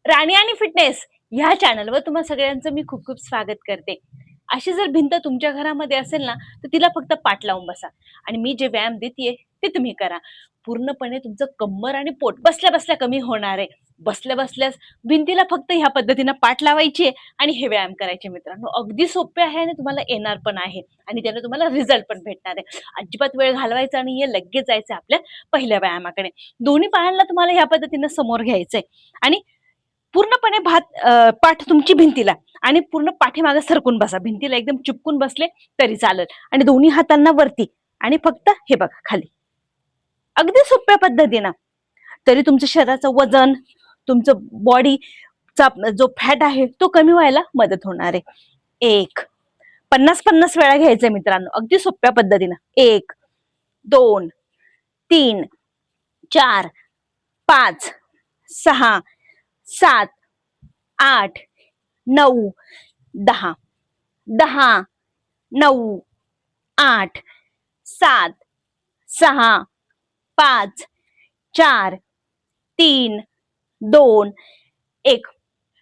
राणी आणि फिटनेस ह्या चॅनलवर तुम्हा सगळ्यांचं मी खूप खूप स्वागत करते. अशी जर भिंत तुमच्या घरामध्ये असेल ना, तर तिला फक्त पाठ लावून बसा आणि मी जे व्यायाम देतेय ते तुम्ही करा. पूर्णपणे तुमचं कंबर आणि पोट बसल्या बसल्या कमी होणार आहे. बसल्या बसल्याच भिंतीला फक्त ह्या पद्धतीनं पाठ लावायची आहे आणि हे व्यायाम करायचे मित्रांनो. अगदी सोपे आहे आणि तुम्हाला येणार पण आहे आणि त्याने तुम्हाला रिझल्ट पण भेटणार आहे. अजिबात वेळ घालवायचा आणि हे लगेच जायचं आपल्या पहिल्या व्यायामाकडे. दोन्ही पायांना तुम्हाला ह्या पद्धतीनं समोर घ्यायचंय आणि पूर्णपणे पाठ तुमची भिंतीला आणि पूर्ण पाठीमागे सरकून बसा. भिंतीला एकदम चिपकून बसले तरी चालेल आणि दोन्ही हातांना वरती आणि फक्त हे बघा खाली. अगदी सोप्या पद्धतीनं तरी तुमच्या शरीराचं वजन, तुमचं बॉडीचा जो फॅट आहे तो कमी व्हायला मदत होणार आहे. 1 50-50 वेळा घ्यायचंय मित्रांनो, अगदी सोप्या पद्धतीनं. 1 2 3 4 5 6 7 8 9 10 10 9 8 7 6 5 4 3 2 1.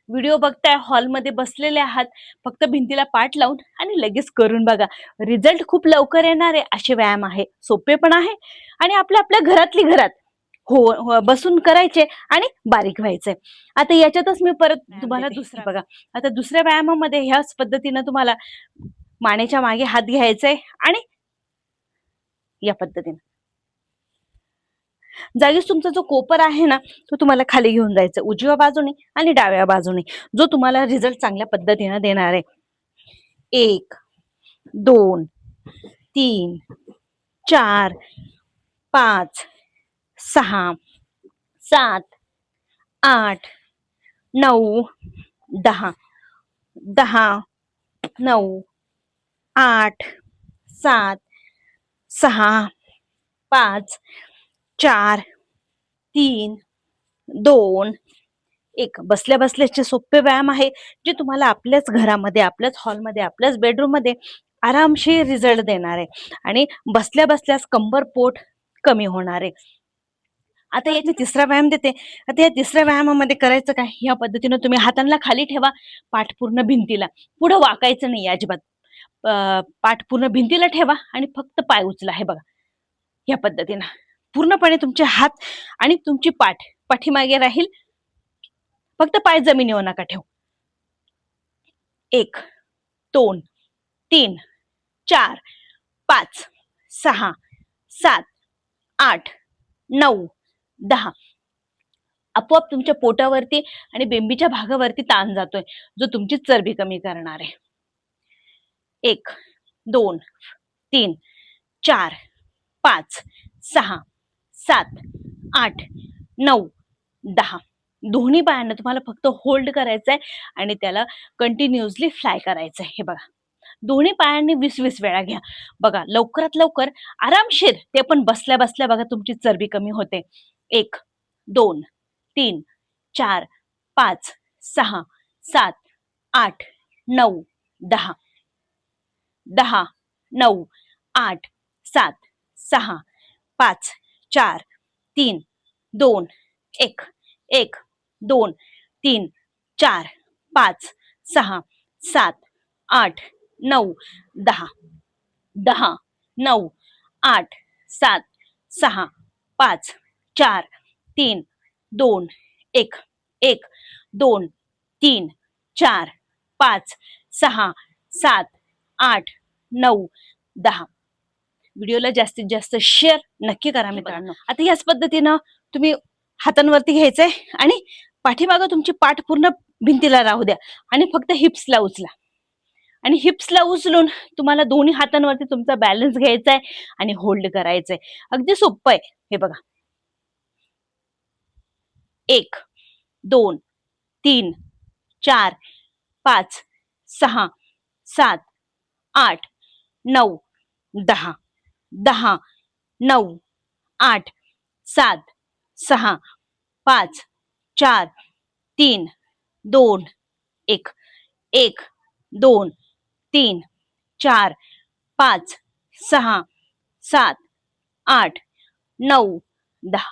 व्हिडिओ बघताय, हॉलमध्ये बसलेले आहात, फक्त भिंतीला पाठ लावून आणि लगेच करून बघा. रिझल्ट खूप लवकर येणार आहे. असे व्यायाम आहे, सोपे पण आहे आणि आपल्या आपल्या घरातली घरात हो बसून करायचे आणि बारीक व्हायचंय. आता याच्यातच मी परत तुम्हाला दुसरा बघा. आता दुसऱ्या व्यायामामध्ये ह्याच पद्धतीनं तुम्हाला मानेच्या मागे हात घ्यायचंय आणि या पद्धतीनं जागीच तुमचा जो कोपर आहे ना, तो तुम्हाला खाली घेऊन जायचा उजव्या बाजूने आणि डाव्या बाजूने, जो तुम्हाला रिझल्ट चांगल्या पद्धतीने देणार आहे. 1 2 3 4 5 6 7 8 9 10 10 9 8 7 6 5 4 3 2 1. बसल्या बसल्याचे सोपे व्यायाम आहे, जे तुम्हाला आपल्याच घरामध्ये, आपल्याच हॉलमध्ये, आपल्याच बेडरूममध्ये आरामशीर रिझल्ट देणार आहे आणि बसल्या बसल्याच कंबर पोट कमी होणार आहे. आता याचा तिसरा व्यायाम देते. आता या तिसऱ्या व्यायामामध्ये करायचं काय, या पद्धतीनं तुम्ही हातांना खाली ठेवा, पाठ पूर्ण भिंतीला, पुढे वाकायचं नाही अजिबात. पाठ पूर्ण भिंतीला ठेवा आणि फक्त पाय उचला. हे बघा, या पद्धतीनं पूर्णपणे तुमचे हात आणि तुमची पाठ पाठीमागे राहील, फक्त पाय जमिनीवर नका ठेवू. 1 2 3 4 5 6 7 8 9 10. आपोआप तुमच्या पोटावरती आणि बेंबीच्या भागावरती ताण जातोय, जो तुमची चरबी कमी करणार आहे. 1 2 3 4 5 6 7 8 9 10. दोन्ही पायांना तुम्हाला फक्त होल्ड करायचंय आणि त्याला कंटिन्युअसली फ्लाय करायचंय. हे बघा, दोन्ही पायांनी 20-20 वेळा घ्या. बघा, लवकरात लवकर आरामशीर, ते पण बसल्या बसल्या बघा, तुमची चरबी कमी होते. 1 2 3 4 5 6 7 8 9 10 10 9 8 7 6 5 4 3 2 1 1 2 3 4 5 6 7 8 9 10 10 9 8 7 6 5 4 3 2 1 1 2 3 4 5 6 7 8 9 10. व्हिडिओला जास्तीत जास्त शेअर नक्की करा मित्रांनो. आता याच पद्धतीनं तुम्ही हातांवरती घ्यायचंय आणि पाठीमागं तुमची पाठ पूर्ण भिंतीला राहू द्या आणि फक्त हिप्सला उचला आणि हिप्सला उचलून तुम्हाला दोन्ही हातांवरती तुमचा बॅलन्स घ्यायचा आहे आणि होल्ड करायचंय. अगदी सोपं आहे. हे बघा, 1 2 3 4 5 6 7 8 9 10 10 9 8 7 6 5 4 3 2 1 1 2 3 4 5 6 7 8 9 10.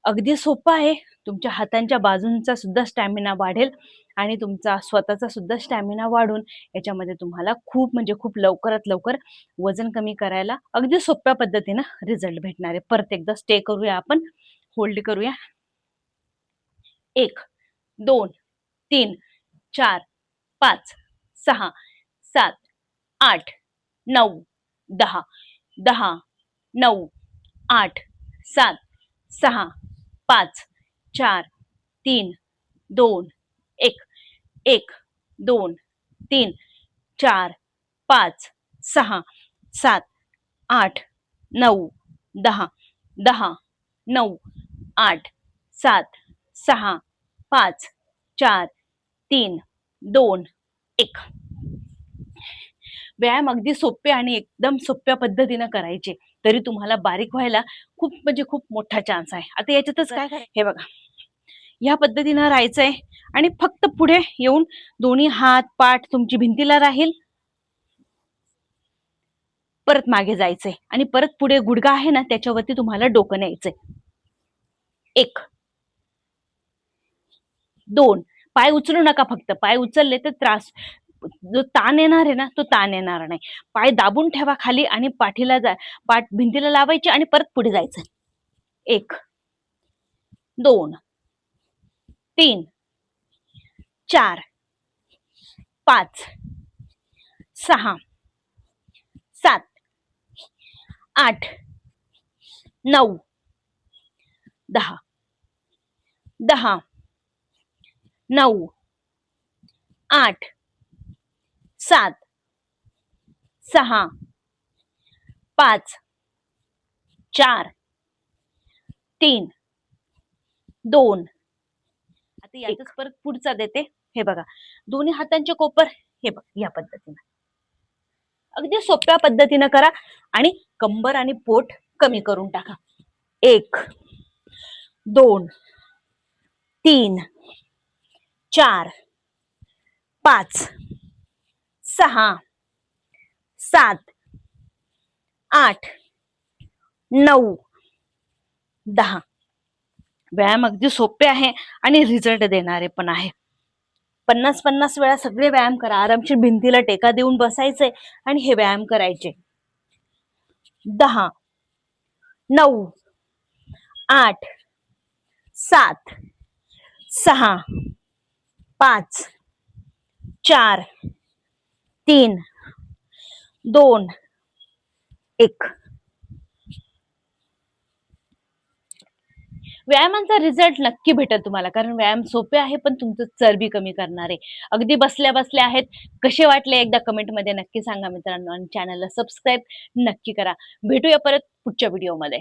अगदी सोपं आहे. तुमच्या हातांच्या बाजूंचा सुद्धा स्टॅमिना वाढेल आणि तुमचा स्वतःचा सुद्धा स्टॅमिना वाढून याच्यामध्ये तुम्हाला खूप म्हणजे खूप लवकरात लवकर वजन कमी करायला अगदी सोप्या पद्धतीनं रिझल्ट भेटणार आहे. परत एकदा स्टे करूया आपण. होल्ड करूया. 1, 2, 3, 4, 5, 6, 7, 8, 9, 10, 10, 9, 8, 7, 6, 5, 4, 3, 2, 1, 1, 2, 3, 4, 5, 6, 7, 8, 9, 10, 10, 9, 8, 7, 6, 5, 4, 3, 2, 1. व्यायाम अगदी सोपे आणि एकदम सोप्या पद्धतीनं करायचे, तरी तुम्हाला बारीक व्हायला खूप म्हणजे खूप मोठा चान्स आहे. आता याच्यातच काय हे बघा, ह्या पद्धतीनं राहायचंय आणि फक्त पुढे येऊन दोन्ही हात पाठ तुमची भिंतीला राहील, परत मागे जायचंय आणि परत पुढे गुडघा आहे ना त्याच्यावरती तुम्हाला डोकं न्यायचंय. 1, 2, पाय उचलू नका. फक्त पाय उचलले तर त्रास, जो ताण येणार आहे ना तो ताण येणार नाही. पाय दाबून ठेवा खाली आणि पाठीला पाठ भिंतीला लावायची आणि परत पुढे जायचं. 1, 2, 3, 4, 5, 6, 7, 8, 9, 10, 10, 9, 8, 7, 6, 5, 4, 3, 2. आता यातच परत पुढचा देते. हे बघा, दोन्ही हातांचे कोपर हे बघ या पद्धतीनं अगदी सोप्या पद्धतीनं करा आणि कंबर आणि पोट कमी करून टाका. 1, 2, 3, 4, 5, 6, 7, 8, 9, 10. व्यायाम अगदी सोपे आहे आणि रिझल्ट देणारे पण आहे. 50-50 वेळा सगळे व्यायाम करा. आरामशीर भिंतीला टेका देऊन बसायचंय आणि हे व्यायाम करायचे. 10, 9, 8, 7, 6, 5, 4, 3, 2, 1. व्यायामांचा रिझल्ट नक्की भेटेल तुम्हाला, कारण व्यायाम सोपे आहे पण तुमचं चरबी कमी करणारे. अगदी बसल्या बसल्या आहेत. कसे वाटले एकदा कमेंटमध्ये नक्की सांगा मित्रांनो आणि चॅनलला सबस्क्राईब नक्की करा. भेटूया परत पुढच्या व्हिडिओमध्ये.